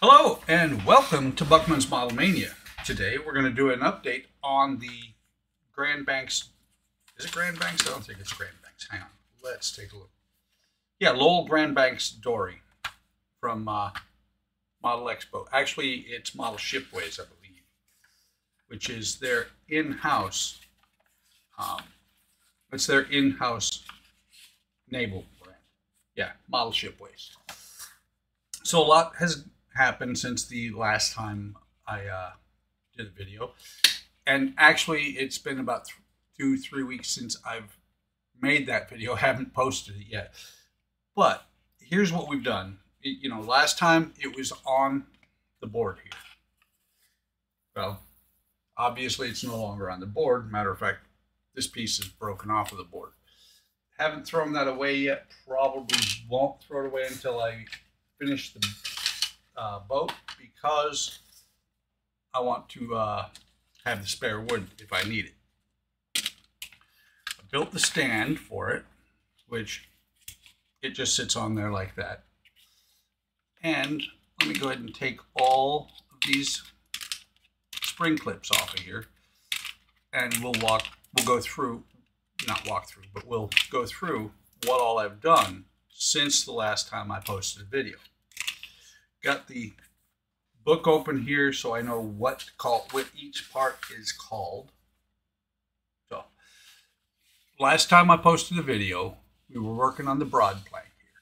Hello and welcome to Buckman's Model Mania. Today we're going to do an update on the Grand Banks. Is it Grand Banks? I don't think it's Grand Banks. Hang on. Let's take a look. Yeah, Lowell Grand Banks Dory from Model Expo. Actually, it's Model Shipways, I believe, which is their in-house. It's their in-house naval brand. Yeah, Model Shipways. So a lot has happened since the last time I did a video, and actually it's been about 2-3 weeks since I've made that video. I haven't posted it yet, but here's what we've done. Last time it was on the board here. Well, obviously it's no longer on the board. Matter of fact, this piece is broken off of the board. Haven't thrown that away yet. Probably won't throw it away until I finish the boat, because I want to have the spare wood if I need it. I built the stand for it, which it just sits on there like that. And let me go ahead and take all of these spring clips off of here, and we'll go through, not walk through, but we'll go through what all I've done since the last time I posted a video. Got the book open here so I know what each part is called. So, last time I posted a video, we were working on the broad plank here.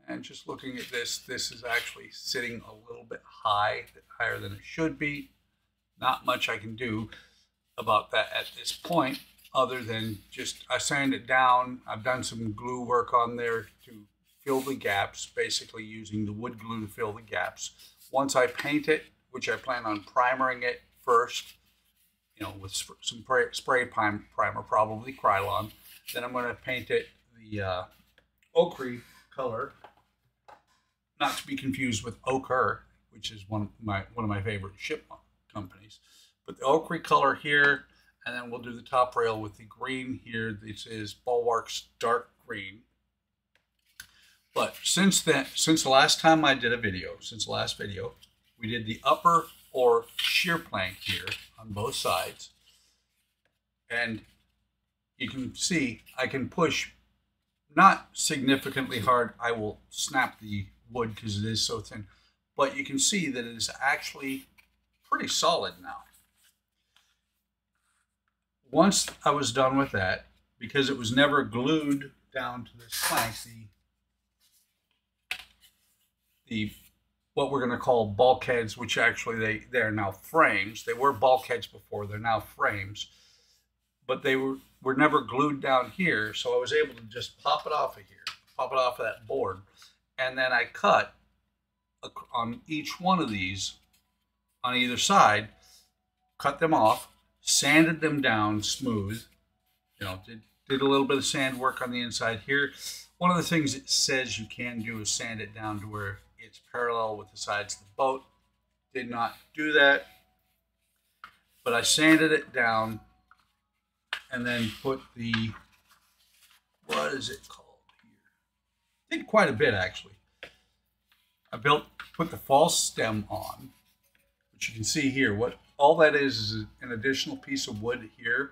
And just looking at this is actually sitting a little bit higher than it should be. Not much I can do about that at this point, other than just I sand it down. I've done some glue work on there to fill the gaps, basically using the wood glue to fill the gaps. Once I paint it, which I plan on primering it first, with some spray primer, probably Krylon. Then I'm going to paint it the ochre color, not to be confused with ochre, which is one of my favorite ship companies. But the ochre color here, and then we'll do the top rail with the green here. This is Bulwark's dark green. But since the last time I did a video, since the last video, we did the upper or shear plank here on both sides. And you can see I can push not significantly hard. I will snap the wood because it is so thin. But you can see that it is actually pretty solid now. Once I was done with that, because it was never glued down to this plank, what we're going to call bulkheads, which actually they're now frames. They were bulkheads before, they're now frames, but they were never glued down here, so I was able to just pop it off of here, pop it off of that board, and then I cut on each one of these on either side, cut them off, sanded them down smooth, did a little bit of sand work on the inside here. One of the things it says you can do is sand it down to where it's parallel with the sides of the boat. Did not do that, but I sanded it down and then put the, what is it called here? Did quite a bit actually. I put the false stem on, which you can see here. What all that is an additional piece of wood here,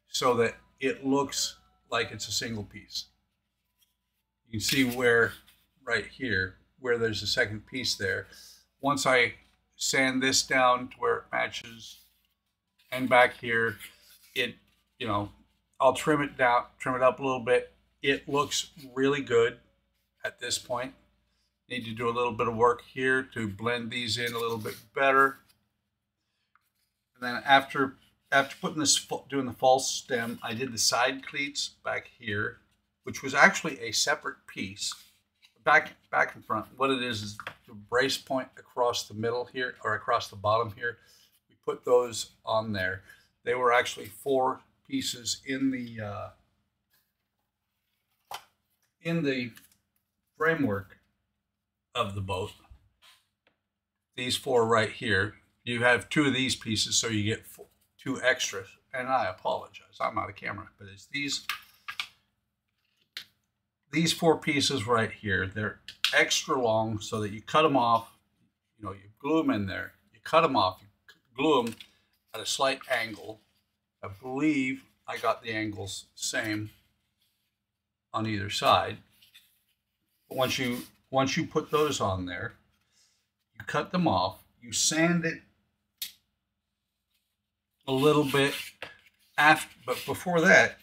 so that it looks like it's a single piece. You can see where, right here, where there's a second piece there. Once I sand this down to where it matches, and back here, I'll trim it down, trim it up a little bit. It looks really good at this point. Need to do a little bit of work here to blend these in a little bit better. And then after putting this, doing the false stem, I did the side cleats back here, which was actually a separate piece. Back and front. What it is the brace point across the middle here, or across the bottom here. We put those on there. They were actually 4 pieces in the framework of the boat. These 4 right here. You have 2 of these pieces, so you get 2 extras. And I apologize, I'm out of camera, but it's these 4 pieces right here. They're extra long, so that you cut them off, you glue them in there, you cut them off, you glue them at a slight angle. I believe I got the angles same on either side. But once you put those on there, you cut them off, you sand it a little bit but before that,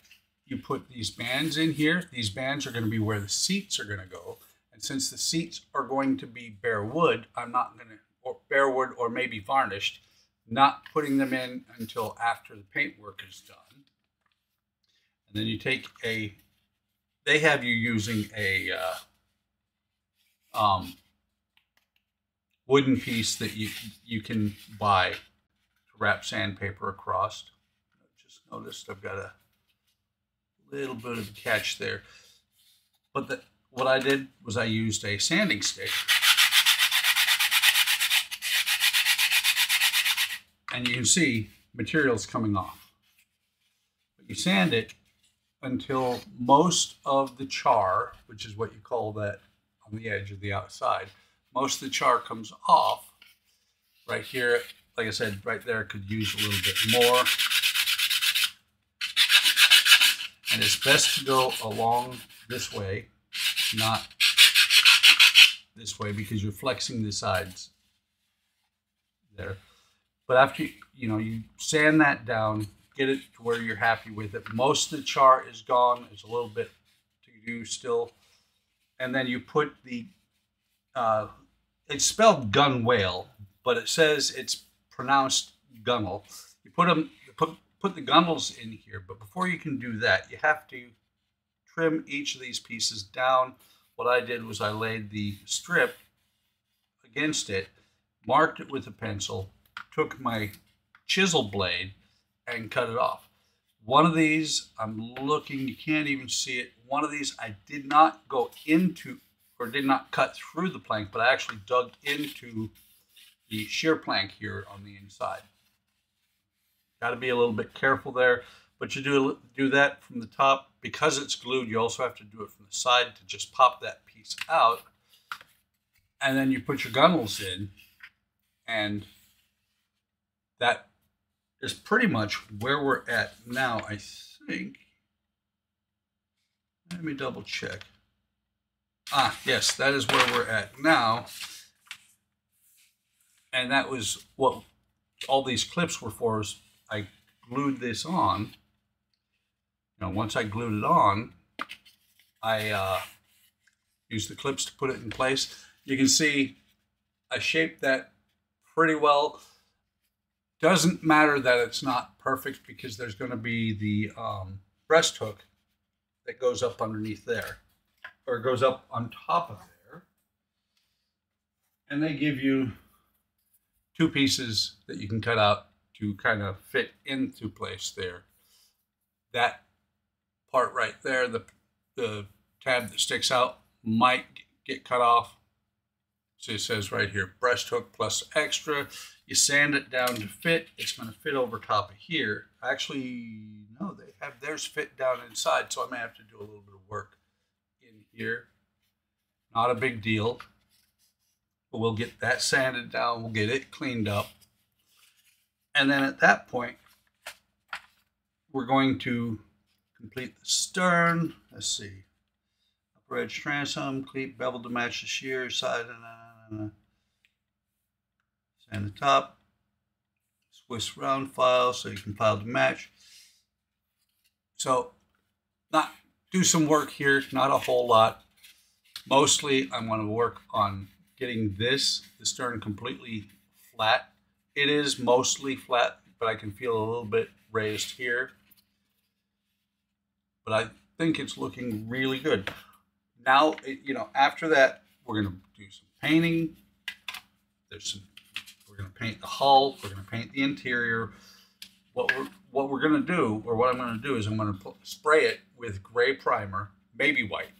you put these bands in here. These bands are going to be where the seats are going to go. And since the seats are going to be bare wood, I'm not going to, or bare wood or maybe varnished, not putting them in until after the paint work is done. And then you take they have you using a wooden piece that you can buy to wrap sandpaper across. I just noticed I've got a little bit of a catch there. But what I did was I used a sanding stick. And you can see materials coming off. But you sand it until most of the char, which is what you call that on the edge of the outside, most of the char comes off. Right here, like I said, right there could use a little bit more. And it's best to go along this way, not this way, because you're flexing the sides there. But after you sand that down, get it to where you're happy with it. Most of the char is gone. There's a little bit to do still. And then you put the, it's spelled gun whale, but it says it's pronounced gunnel. You put the gunnels in here, but before you can do that, you have to trim each of these pieces down. What I did was I laid the strip against it, marked it with a pencil, took my chisel blade and cut it off. One of these, I'm looking, you can't even see it. One of these I did not go into, or did not cut through the plank, but I actually dug into the shear plank here on the inside. Got to be a little bit careful there, but you do that from the top. Because it's glued, you also have to do it from the side to just pop that piece out. And then you put your gunnels in, and that is pretty much where we're at now, I think. Let me double check. Yes, that is where we're at now. And that was what all these clips were for, is I glued this on. Once I glued it on, I used the clips to put it in place. You can see I shaped that pretty well. Doesn't matter that it's not perfect, because there's going to be the breast hook that goes up underneath there, or goes up on top of there. And they give you two pieces that you can cut out to kind of fit into place there. That part right there, the tab that sticks out, might get cut off. So it says right here, breast hook plus extra. You sand it down to fit. It's going to fit over top of here. Actually, no, they have theirs fit down inside, so I may have to do a little bit of work in here. Not a big deal. But we'll get that sanded down. We'll get it cleaned up. And then at that point, we're going to complete the stern. Let's see. Upper edge transom, cleat bevel to match the shear side. Sand the top. Swiss round file so you can file to match. So, do some work here, not a whole lot. Mostly, I want to work on getting the stern completely flat. It is mostly flat, but I can feel a little bit raised here. But I think it's looking really good. Now, after that, we're going to do some painting. We're going to paint the hull. We're going to paint the interior. What we're going to do, or what I'm going to do, is I'm going to spray it with gray primer, maybe white,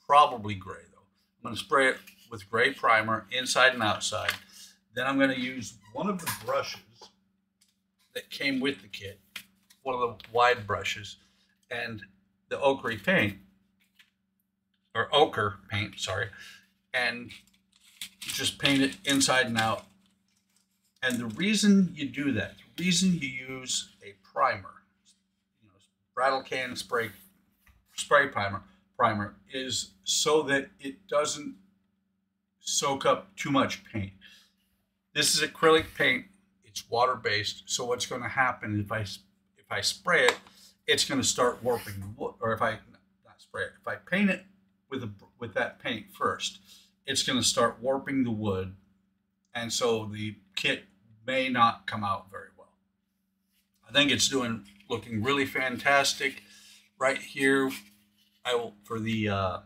probably gray though. I'm going to spray it with gray primer inside and outside. Then I'm going to use one of the brushes that came with the kit, one of the wide brushes, and the ochre paint, sorry, and just paint it inside and out. And the reason you do that, the reason you use a primer, rattle can spray primer is so that it doesn't soak up too much paint. This is acrylic paint. It's water-based. So what's going to happen if I spray it, it's going to start warping the wood. Or if I not spray it, if I paint it with that paint first, it's going to start warping the wood, and so the kit may not come out very well. I think it's looking really fantastic. Right here, I will for the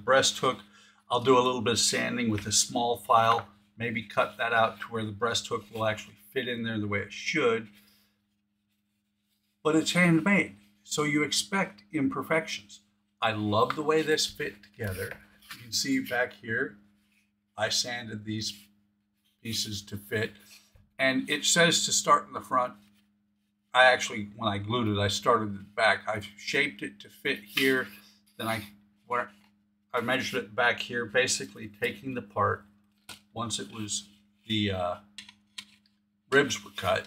breast hook, I'll do a little bit of sanding with a small file. Maybe cut that out to where the breast hook will actually fit in there the way it should. But it's handmade, so you expect imperfections. I love the way this fit together. You can see back here, I sanded these pieces to fit, and it says to start in the front. I actually, when I glued it, I started it back. I shaped it to fit here. Then I measured it back here, basically taking the part once it was the ribs were cut.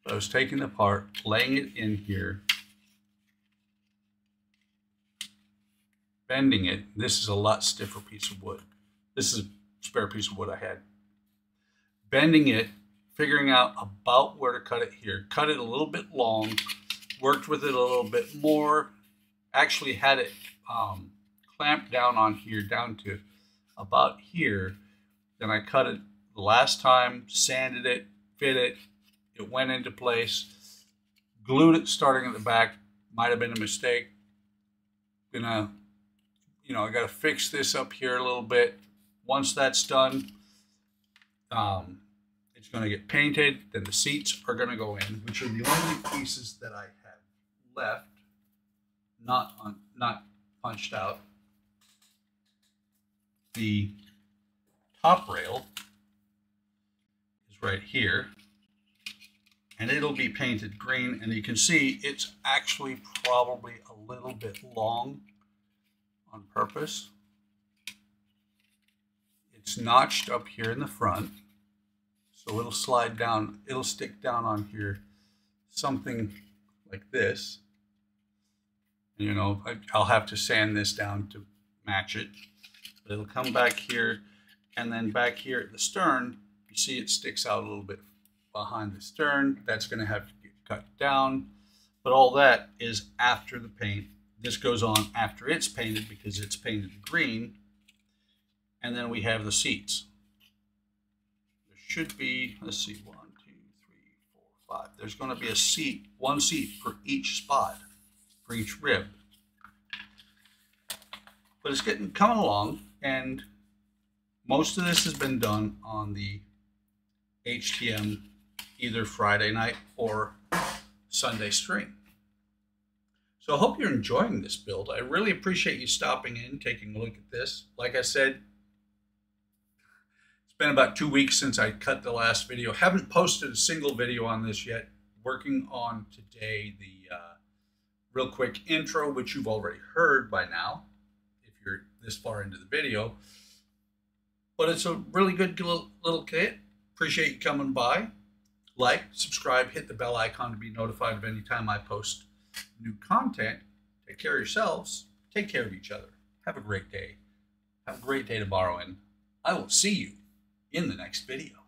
I was taking the part, laying it in here, bending it. This is a lot stiffer piece of wood. This is a spare piece of wood I had. Bending it, figuring out about where to cut it here. Cut it a little bit long, worked with it a little bit more, actually had it clamped down on here, down to about here. Then I cut it the last time, sanded it, fit it, it went into place, glued it starting at the back. Might have been a mistake. I gotta fix this up here a little bit. Once that's done, it's gonna get painted, then the seats are gonna go in, which are the only pieces that I have left, not punched out. The top rail is right here, and it'll be painted green, and you can see it's actually probably a little bit long on purpose. It's notched up here in the front, so it'll slide down, it'll stick down on here, something like this. I'll have to sand this down to match it, but it'll come back here, and then back here at the stern, you see it sticks out a little bit behind the stern. That's going to have to get cut down, but all that is after the paint. This goes on after it's painted because it's painted green. And then we have the seats. There should be, let's see, 1, 2, 3, 4, 5. There's going to be a seat, one seat for each spot, for each rib. But it's coming along, and most of this has been done on the HTM either Friday night or Sunday stream. So I hope you're enjoying this build. I really appreciate you stopping in, taking a look at this. Like I said, it's been about 2 weeks since I cut the last video. Haven't posted a single video on this yet. Working on today the real quick intro, which you've already heard by now, if you're this far into the video. But it's a really good little kit. Appreciate you coming by. Like, subscribe, hit the bell icon to be notified of any time I post new content. Take care of yourselves. Take care of each other. Have a great day. Have a great day tomorrow, and I will see you in the next video.